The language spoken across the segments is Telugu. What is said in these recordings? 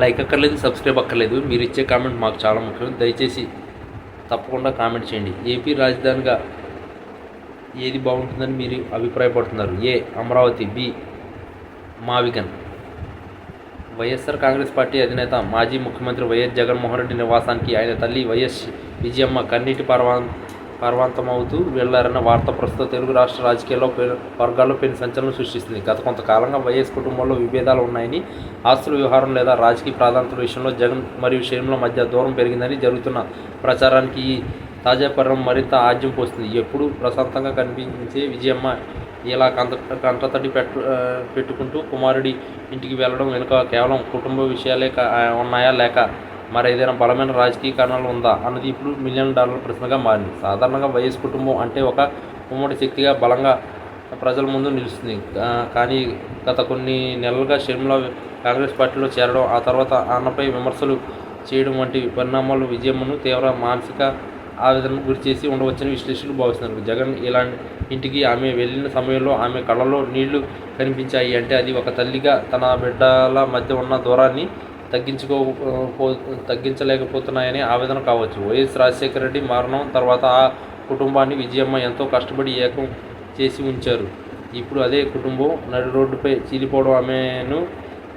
లైక్ అక్కర్లేదు, సబ్స్క్రైబ్ అక్కర్లేదు. మీరు ఇచ్చే కామెంట్ మాకు చాలా ముఖ్యం. దయచేసి తప్పకుండా కామెంట్ చేయండి. ఏపీ రాజధానిగా ఏది బాగుంటుందని మీరు అభిప్రాయపడుతున్నారు? ఏ అమరావతి, బి మావిగన్. వైఎస్ఆర్ కాంగ్రెస్ పార్టీ అధినేత మాజీ ముఖ్యమంత్రి వైఎస్ జగన్మోహన్ రెడ్డి నివాసానికి ఆయన తల్లి వైఎస్ విజయమ్మ కన్నీటి పర్వంతమవుతూ వెళ్లారన్న వార్త ప్రస్తుత తెలుగు రాష్ట్ర రాజకీయాల్లో వర్గాల్లో పెను సంచలనం సృష్టిస్తుంది. గత కొంతకాలంగా వైఎస్ కుటుంబంలో విభేదాలు ఉన్నాయని, ఆస్తుల వ్యవహారం లేదా రాజకీయ ప్రాధాన్యతల విషయంలో జగన్ మరియు షర్మిల మధ్య దూరం పెరిగిందని జరుగుతున్న ప్రచారానికి ఈ తాజా పరిణామం మరింత ఆజ్యం పోస్తుంది. ఎప్పుడూ ప్రశాంతంగా కనిపించే విజయమ్మ ఇలా కంటతడి పెట్టుకుంటూ కుమారుడి ఇంటికి వెళ్ళడం వెనుక కేవలం కుటుంబ విషయాలే ఉన్నాయా, లేక మరేదైనా బలమైన రాజకీయ కారణాలు ఉందా అన్నది ఇప్పుడు $1 మిలియన్ ప్రశ్నగా మారింది. సాధారణంగా వైఎస్ కుటుంబం అంటే ఒక ఉమ్మడి శక్తిగా బలంగా ప్రజల ముందు నిలుస్తుంది. కానీ గత కొన్ని నెలలుగా షర్మిల కాంగ్రెస్ పార్టీలో చేరడం, ఆ తర్వాత అన్నపై విమర్శలు చేయడం వంటి పరిణామాలు విజయమ్మను తీవ్ర మానసిక ఆవేదనకు గురిచేసి ఉండవచ్చని విశ్లేషకులు భావిస్తున్నారు. జగన్ ఇలాంటి ఇంటికి ఆమె వెళ్ళిన సమయంలో ఆమె కళ్ళలో నీళ్లు కనిపించాయి అంటే అది ఒక తల్లిగా తన బిడ్డల మధ్య ఉన్న దూరాన్ని తగ్గించలేకపోతున్నాయని ఆవేదన కావచ్చు. వైఎస్ రాజశేఖర రెడ్డి మరణం తర్వాత ఆ కుటుంబాన్ని విజయమ్మ ఎంతో కష్టపడి ఏకం చేసి ఉంచారు. ఇప్పుడు అదే కుటుంబం నడి రోడ్డుపై చీలిపోవడం ఆమెను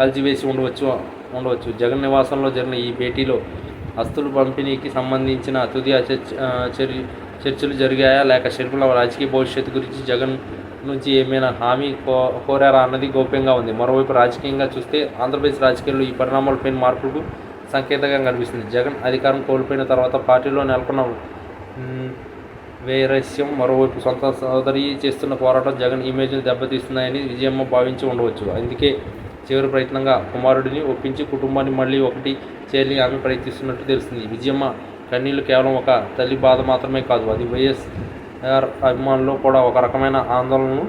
కలిసివేసి ఉండవచ్చు. జగన్ నివాసంలో జరిగిన ఈ భేటీలో ఆస్తుల పంపిణీకి సంబంధించిన తుది చర్చలు జరిగాయా, లేక షర్మిల రాజకీయ భవిష్యత్తు గురించి జగన్ నుంచి ఏమైనా హామీ కోరారా అన్నది గోప్యంగా ఉంది. మరోవైపు రాజకీయంగా చూస్తే ఆంధ్రప్రదేశ్ రాజకీయాల్లో ఈ పరిణామాలపై మార్పులకు సంకేతంగా కనిపిస్తుంది. జగన్ అధికారం కోల్పోయిన తర్వాత పార్టీలో నెలకొన్న వైరస్యం, మరోవైపు సొంత సోదరి చేస్తున్న పోరాటం జగన్ ఇమేజ్ను దెబ్బతీస్తున్నాయని విజయమ్మ భావించి ఉండవచ్చు. అందుకే చివరి ప్రయత్నంగా కుమారుడిని ఒప్పించి కుటుంబాన్ని మళ్ళీ ఒకటి చేయాలని ఆమె ప్రయత్నిస్తున్నట్టు తెలుస్తుంది. విజయమ్మ కన్నీళ్లు కేవలం ఒక తల్లి బాధ మాత్రమే కాదు, అది వైఎస్ఆర్ అభిమానుల్లో కూడా ఒక రకమైన ఆందోళనను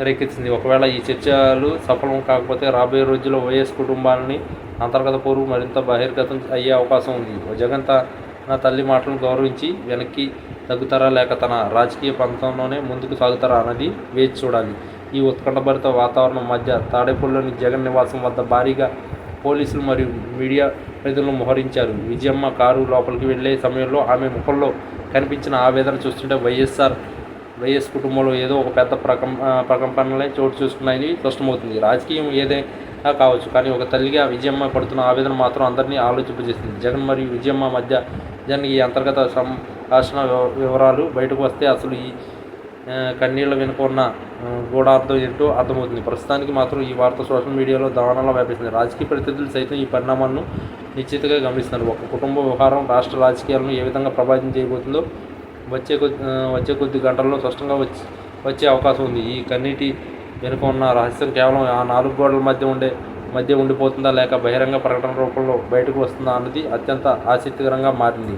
రేకెత్తింది. ఒకవేళ ఈ చర్చలు సఫలం కాకపోతే రాబోయే రోజుల్లో వైఎస్ కుటుంబాన్ని అంతర్గత పోరు మరింత బహిర్గతం అయ్యే అవకాశం ఉంది. జగన్ తన తల్లి మాటలను గౌరవించి వెనక్కి తగ్గుతారా, లేక తన రాజకీయ పంతంలోనే ముందుకు సాగుతారా అన్నది వేచి చూడాలి. ఈ ఉత్కంఠభరిత వాతావరణం మధ్య తాడేపల్లిలోని జగన్ నివాసం వద్ద భారీగా పోలీసులు మరియు మీడియా ప్రతినిధులను మోహరించారు. విజయమ్మ కారు లోపలికి వెళ్లే సమయంలో ఆమె ముఖంలో కనిపించిన ఆవేదన చూస్తుంటే వైఎస్ కుటుంబంలో ఏదో ఒక పెద్ద ప్రకంపనలే చోటు చేసుకున్నాయని స్పష్టమవుతుంది. రాజకీయం ఏదైనా కావచ్చు, కానీ ఒక తల్లిగా విజయమ్మ పడుతున్న ఆవేదన మాత్రం అందరినీ ఆలోచింపజేస్తుంది. జగన్ మరియు విజయమ్మ మధ్య జరిగిన ఈ అంతర్గత సంభాషణ వివరాలు బయటకు వస్తే అసలు ఈ కన్నీళ్ల వెనుక ఉన్న గూఢార్థం ఏంటో అర్థమవుతుంది. ప్రస్తుతానికి మాత్రం ఈ వార్త సోషల్ మీడియాలో దావానంలా వ్యాపిస్తుంది. రాజకీయ ప్రతినిధులు సైతం ఈ పరిణామాలను నిశ్చితంగా గమనిస్తున్నారు. ఒక కుటుంబ వ్యవహారం రాష్ట్ర రాజకీయాలను ఏ విధంగా ప్రభావితం చేయబోతుందో వచ్చే కొద్ది గంటల్లో స్పష్టంగా వచ్చే అవకాశం ఉంది. ఈ కన్నీటి వెనుక ఉన్న రహస్యం కేవలం ఆ 4 గోడల మధ్య ఉండిపోతుందా, లేక బహిరంగ ప్రకటన రూపంలో బయటకు వస్తుందా అన్నది అత్యంత ఆసక్తికరంగా మారింది.